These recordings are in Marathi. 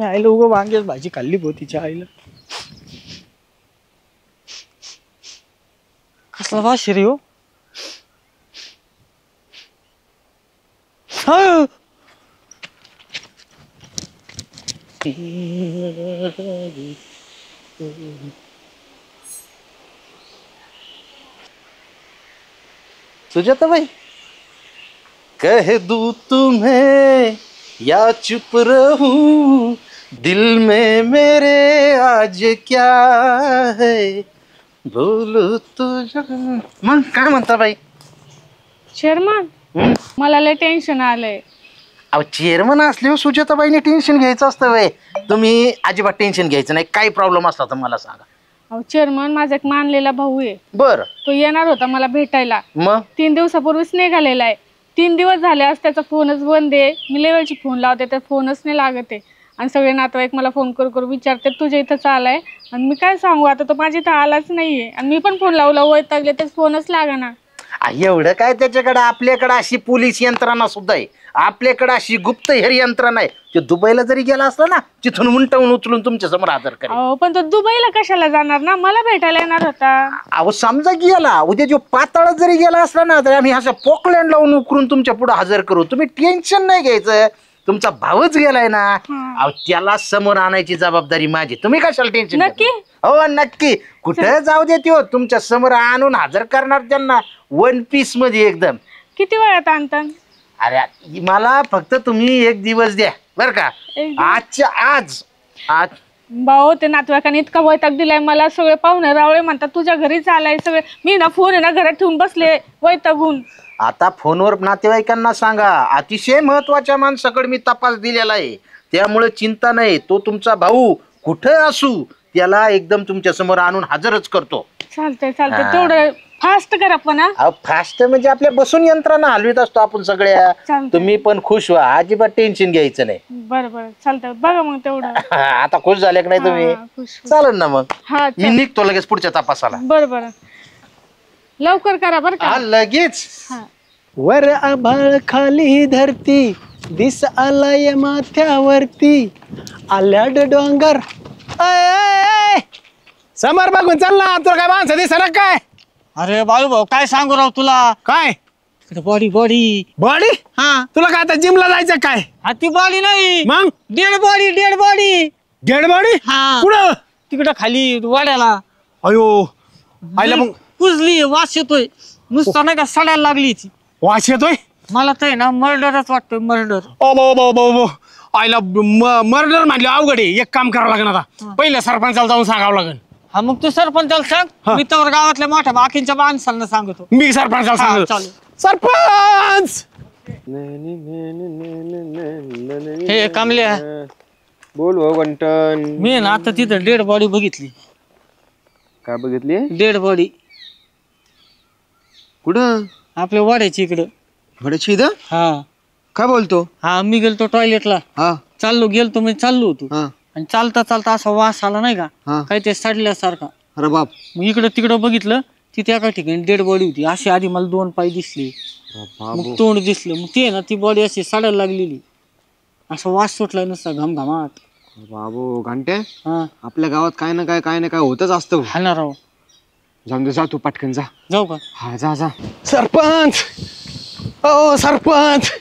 आईला उगं वांग्याच भाजी खाल्ली तिच्या आईला. कसला वास रे हो. सुजाता भाई, कह दूं तुम्हें या चुप रहूं, दिल में मेरे आज क्या है, बोलो तो. मग काय म्हणता बाई? चेअरमन, मला लय टेन्शन आलंय. अहो चेअरमन असल्यावर सुजाताबाईने टेन्शन घ्यायचं असतं वय. तुम्ही अजिबात टेन्शन घ्यायचं नाही. काही प्रॉब्लेम असला तर मला सांगा. अहो चेअरमन, माझा एक मानलेला भाऊ आहे. बर. तो येणार होता मला भेटायला. मग 3 दिवसापूर्वीच निघालेला आहे. 3 दिवस झाले आज त्याचा फोनच बंद आहे. मी लेवलची फोन लावते तर फोनच नाही लागत आहे. आणि सगळे नातेवाईक मला फोन करू विचारते तुझ्या इथंच आलाय. आणि मी काय सांगू, आता तो माझ्या इथं आलाच नाहीये. आणि मी पण फोन लावला वैतागले तर फोनच लागाना. एवढं काय त्याच्याकडे? आपल्याकडे अशी पोलीस यंत्रणा सुद्धा आहे. आपल्याकडे अशी गुप्तहेर यंत्रणा आहे. ते दुबईला जरी गेला असला ना, तिथून उंटावून उचलून तुमच्या समोर हजर करेल. अहो पण तो दुबईला कशाला जाणार ना, मला भेटायला येणार होता. अहो समजा गेला, उद्या जो पाताळात जरी गेला असला ना, तर आम्ही असं पोकलँड लावून उकरून तुमच्या पुढे हजर करू. तुम्ही टेन्शन नाही घ्यायचं. तुमचा भावच गेलाय ना, अहो त्याला समोर आणायची जबाबदारी माझी. तुम्ही कशाला टेन्शन? नक्की? हो नक्की. कुठे जाऊ देते हो, तुमच्या समोर आणून हजर करणार त्यांना 1 पीस मध्ये एकदम. किती वेळात आणता? अरे मला फक्त तुम्ही 1 दिवस द्या बर का. आजच्या आज भाऊ, ते नातेवाईकांनी इतका वैताग दिलाय मला. सगळे पाहुणे रावळे म्हणतात तुझ्या घरीच आलाय. सगळे मी ना फोन आहे ना घरात ठेवून बसले वैतागून. आता फोनवर नातेवाईकांना सांगा, अतिशय महत्वाच्या माणसाकडे मी तपास दिलेला आहे. त्यामुळे चिंता नाही. तो तुमचा भाऊ कुठे असू त्याला एकदम तुमच्या समोर आणून हजरच करतो. चालतंय चालतंय, तेवढं फास्ट करा पण. फास्ट म्हणजे आपल्या बसून यंत्रणा हलवीत असतो आपण सगळ्या. तुम्ही पण खुश व्हा, अजिबात टेन्शन घ्यायचं नाही. बरं बरं चालतंय. बघा मग तेवढं. आता खुश झाले की नाही तुम्ही? चालेल ना मग. मी निघतो लगेच पुढच्या तपासाला. बरं बरं, लवकर करा बरं का. लगेच. वर आभाळ खाली धरती, दिस आलाय माथ्यावरती, आल्याड डोंगर. समोर बघून चाल ना. तुला काय माणसं दिसणार काय? अरे बाळू भाऊ, काय सांगू राव तुला. काय बॉडी बॉडी बॉडी? हा, तुला काय आता जिमला जायचं काय? ती बॉडी नाही, मग dead body. Dead body. Dead body? हा, कुठं? तिकडं खाली वाड्याला. अयो आईला मग कुजली, वास येतोय नुसतं नाही का, सडायला लागली ती. वास येतोय? मला तर ना मर्डरच वाटतोय. मर्डर. ओ आईला मर्डर म्हणलं अवघड आहे. एक काम करावं लागेल आता, पहिलं सरपंचाला जाऊन सांगावं लागेल. हा मग तू सरपंचाला सांग, मी तर गावातल्या मोठ्या बाकींच्या माणसांना सांगतो. मी सरपंचाला सांगतो. चालेल. सरपंच हे कामल्या, बोल भाऊ गंटन. मी ना आता तिथं डेड बॉडी बघितली. काय बघितली? Dead body. कुठं? आपल्या वाड्याची इकडं. भड्याची इथं? हा. काय बोलतो? हा, मी गेलतो टॉयलेटला. हा गेलतो म्हणजे चाललो होतो. हा. आणि चालता चालता असा वास आला नाही का, हा. काही ते सडल्यासारखा. अरे बाप. मग इकडं तिकडं बघितलं, तिथे एका ठिकाणी डेड बॉडी होती. अशी आधी मला 2 पाय दिसले, मग तोंड दिसलं. मग ते ना ती बॉडी अशी सडायला लागलेली. असा वास सुटला नुसता घमघमाट. बाबू घंटे, हा, आपल्या गावात काय ना काय होतच असतं. हा ना राव. जाऊन दे, जा तू पटकन जा. जाऊ का? हा जा जा. सरपंच. ओ सरपंच.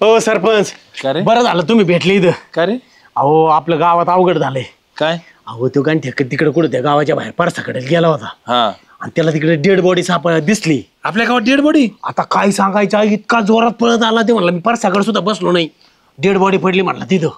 ओ सरपंच, बरं झालं तुम्ही भेटले इथं. काय रे? अहो आपलं गावात अवघड झालंय. काय? अहो तो गांठी तिकडे कुठं त्या गावाच्या बाहेर परसाकडे गेला होता. हा, आणि त्याला तिकडे डेड बॉडी दिसली. आपल्या गावात डेड बॉडी? आता काय सांगायचं, इतका जोरात पळत आला ते म्हणलं मी परसाकडे सुद्धा बसलो नाही. डेड बॉडी पडली म्हणला तिथं.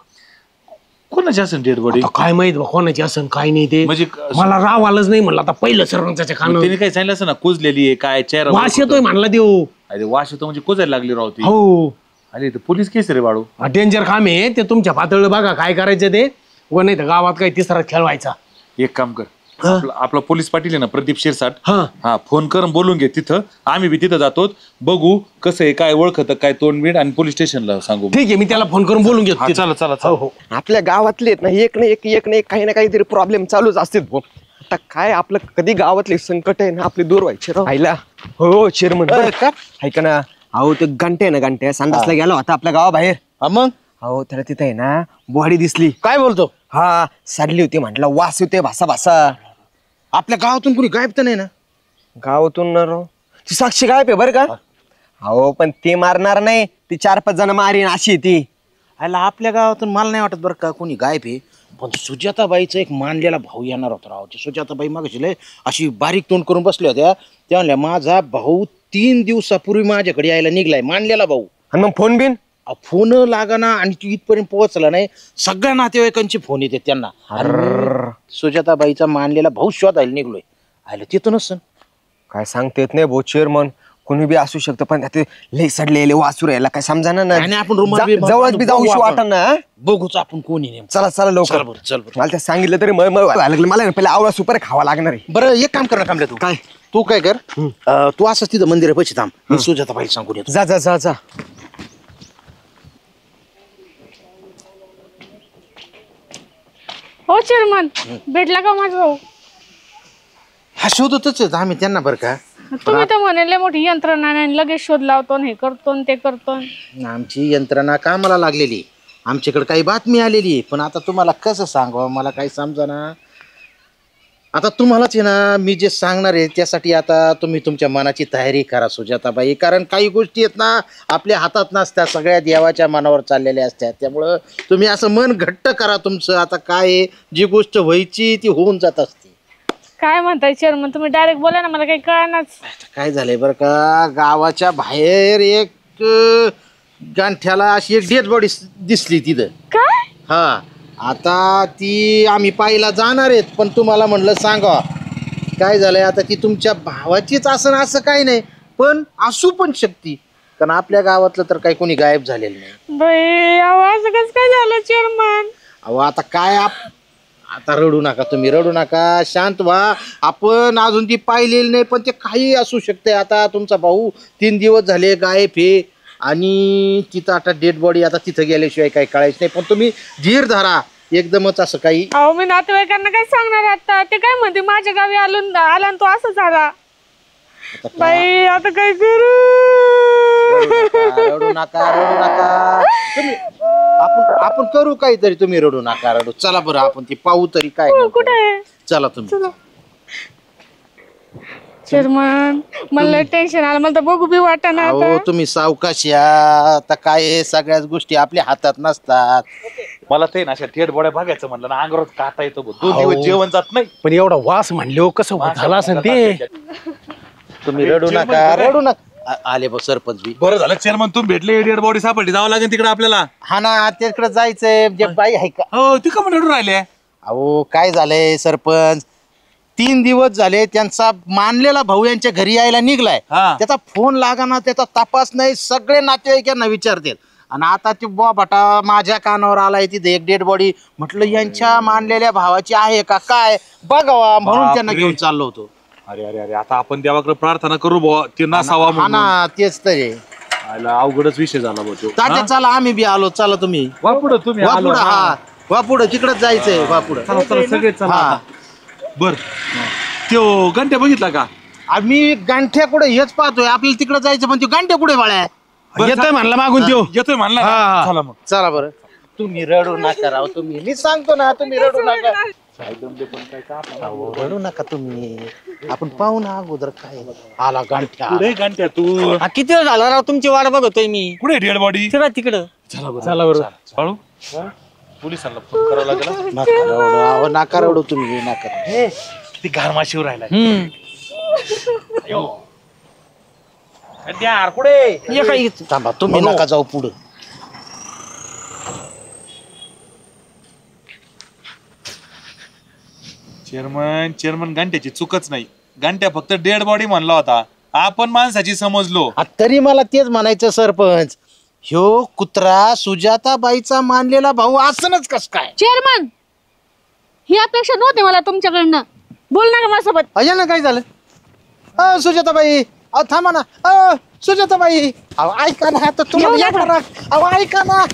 कोणाची असेल डेड बॉडी? काय माहित बा कोणाची असेल काय नाही ते. म्हणजे मला राव आलंच नाही म्हणलं. आता पहिलं सरपंचाच्या कानावर त्यांनी काय सांगितलं असं ना, कुजलेली आहे काय, चेहरा वास येतोय म्हणला देऊ. अरे वास येतो म्हणजे कुजायला लागली राव ती. हो. अरे पोलीस केस रे बाळू. डेंजर काम आहे ते. तुमच्या पातळीवर बघा काय करायचं ते. व नाही तर गावात काही तिसरा खेळवायचा. एक काम कर, आपला पोलीस पाटील आहे ना प्रदीप शिरसाट, हा हा फोन करून बोलून घे तिथं. आम्ही बी तिथं जातो, बघू कसं आहे काय, ओळखत काय तोंड बीड, आणि पोलीस स्टेशनला सांगू. ठीक आहे, मी त्याला फोन करून बोलून घेतो. चला चला. हो हो. आपल्या गावातले ना एक ना एक काही ना काहीतरी प्रॉब्लेम चालूच असतील भाऊ. आता काय आपलं कधी गावातले संकट आहे ना आपले दूर व्हायचे राहिला. हो चेअरमन ऐका ना, अहो ते घंटे ना घंटे संडासला गेला होता आपल्या गावाबाहेर. मग हो त्याला तिथे आहे ना बॉडी दिसली. काय बोलतो? हा सडली होती म्हटलं, वास येते भासा भासा. आपल्या गावातून कुणी गायब तर नाही ना? गावातून न राव. ती साक्षी गायब आहे बरं का. हो पण ते मारणार नाही, ती 4-5 जण मारीन अशी ती. ह्याला आपल्या गावातून मला नाही वाटत बरं का कोणी गायब आहे. पण सुजाताबाईचा एक मानलेला भाऊ येणार होता राव. सुजाताबाई मागाशी लय अशी बारीक तोंड करून बसल्या होत्या. त्या म्हणल्या माझा भाऊ 3 दिवसापूर्वी माझ्याकडे यायला निघलाय, मानलेला भाऊ. आणि मग फोन बिन फोन लागाना आणि तू इथपर्यंत पोहोचला नाही. सगळ्या नातेवाईकांचे फोन येते त्यांना. सुजाताबाईचा मानलेला भाऊ शोधायला निघलोय. आलं तिथं नसन काय सांगता येत नाही भाऊ. चेअरमन कोणी बी असू शकतं, पण ते लय सडलेले वासू राहिला काय समजाना ना. आणि आपण रुमाल बी जवळच बी जाऊ वाटत ना. बघूच आपण कोणी नेम. चला चला लवकर. चल मला ते सांगितलं तरी व्हायला लागलं. मला पहिले आवळा सुपर खावा लागणार आहे. बरं एक काम कर ना कामल्या, तू काय तू काय कर, तू असंच तिथं मंदिरापाशी थांब. मी सुजाताबाईला सांगून येतो. जा जा जा जा. हो चेअरमन, भेटला का माझा भाऊ? हा शोधतच आहे आम्ही त्यांना बरं का. तुम्ही तर म्हणाले मोठी यंत्रणा नाही, लगेच शोध लावतो हे करतो ते करतो. आमची यंत्रणा कामाला लागलेली, आमच्याकडे काही बातमी आलेली, पण आता तुम्हाला कसं सांगावं मला काही समजना. आता तुम्हालाच आहे ना मी जे सांगणार आहे त्यासाठी आता तुम्ही तुमच्या मनाची तयारी करा सुजाताबाई. कारण काही गोष्टी आहेत ना आपल्या हातात नसतात, सगळ्या देवाच्या मनावर चाललेल्या असतात. त्यामुळं तुम्ही असं मन घट्ट करा तुमचं. आता काय आहे, जी गोष्ट व्हायची ती होऊन जात असते. काय म्हणताय चेअरमन, तुम्ही डायरेक्ट बोला ना, मला काही कळनाच. काय झालंय बरं का, गावाच्या बाहेर एक गांठ्याला अशी एक डेड बॉडी दिसली तिथं. काय? हा आता ती आम्ही पाहायला जाणार आहेत, पण तुम्हाला म्हणलं सांगा काय झालंय. आता ती तुमच्या भावाचीच असं असं काही नाही, पण असू पण शकते. कारण आपल्या गावातलं तर काही कोणी गायब झालेलं नाही. बाई आवाज कसं काय झालं चेअरमन? अहो आता काय आता रडू नका, तुम्ही रडू नका, शांत व्हा. आपण अजून ती पाहिलेली नाही, पण ते काही असू शकते. आता तुमचा भाऊ 3 दिवस झाले गायब आहे आणि तिथं आता डेड बॉडी आता तिथं गेल्याशिवाय काही कळायचं नाही. पण तुम्ही धीर धरा, एकदमच असं काही. अहो मी नातेवाईकांना काय सांगणार आता? ते काय म्हणते माझ्या गावी आला आणि तो असं झाला. बाई आता काय करू? रडू नका रडू नका तुम्ही. आपण करू काहीतरी, तुम्ही रडू नका रडू. चला बरं आपण ती पाहू तरी काय. कुठे? चला तुम्ही. चेअरमन मला टेन्शन आलं, मला तर बघू बी वाटना. अहो तुम्ही सावकाश या. आता काय आहे, सगळ्याच गोष्टी आपल्या हातात नसतात. मला ते ना अशा थेट बड्या बघायचं म्हणलं ना अंगावर काटा येतो. 2 दिवस जेवण जात नाही. पण एवढा वास म्हणले कसं झाला असेल ते. तुम्ही रडू नका रडू नका. आले बघ सरपंच बी. बरं झालं चेअरमन तुम्ही भेटले. डेड बॉडी सापडली, जावं लागेल तिकडे आपल्याला. हा ना तिकडे जायचंय. जे बाई आहे का? हो ती का म्हणून राहिले. अहो काय झालंय सरपंच, 3 दिवस झाले त्यांचा मानलेला भाऊ यांच्या घरी यायला निघलाय. त्याचा फोन लागाना, त्याचा तपास नाही. सगळे नातेवाईकांना विचारतात. आणि आता ती बाटा माझ्या कानावर आलाय तिथे एक डेड बॉडी. म्हटलं यांच्या मानलेल्या भावाची आहे का काय बघावा, म्हणून त्यांना घेऊन चाललो होतो. अरे अरे अरे आता आपण देवाकडे प्रार्थना करू बुवा ते नसावा हा म्हणून. ना तेच तर आहे. अवघडच विषय झाला बुवा तो. तात्या चला आम्ही बी आलो. चला तुम्ही वा पुढं तुम्ही वा आलो. पुढं. हा वा पुढं तिकडच जायचंय. वा पुढं चला चला सगळे चला. हा. बर तो घंट्या बघितला का? आम्ही गांठ्या कुठे हेच पाहतोय. आपल्याला तिकडे जायचं, पण तो गांठ्या कुठे बाळ्या? येतोय म्हणला मागून त्यो. येतोय म्हणला हा. चला मग. चला बरं. तुम्ही रडू नका राव. तुम्ही मी सांगतो ना, तुम्ही रडू नका. अहो, रडू नका तुम्ही. आपण पाहू ना अगोदर काय आला गांठ्या. कुठे घंट्या तू? किती वेळ झाला राव तुमची वाट बघतोय मी. कुठे डेड बॉडी? चला तिकडं. चला बरं. हळू पोलिसांना फोन करावा लागेल. नका रडू. अहो, नका रडू तुम्ही नका. ती घारमाशीवर राहिला. थांबा तुम्ही नका जाऊ पुढं. चेअरमन घंट्याची चुकच नाही. घंट्या फक्त डेड बॉडी म्हणला होता, आपण माणसाची समजलो. तरी मला तेच म्हणायचं सरपंच, ह्यो कुत्रा सुजाताबाईचा मानलेला भाऊ असणच कस काय? चेअरमन ही अपेक्षा नव्हती मला तुमच्याकडनं. बोल ना का माझ्यासोबत. अया ना काय झालं? सुजाताबाई थांबा ना. सुजाताबाई अहो ऐका ना. आता तुम्हाला ऐका ना. अहो ऐका ना.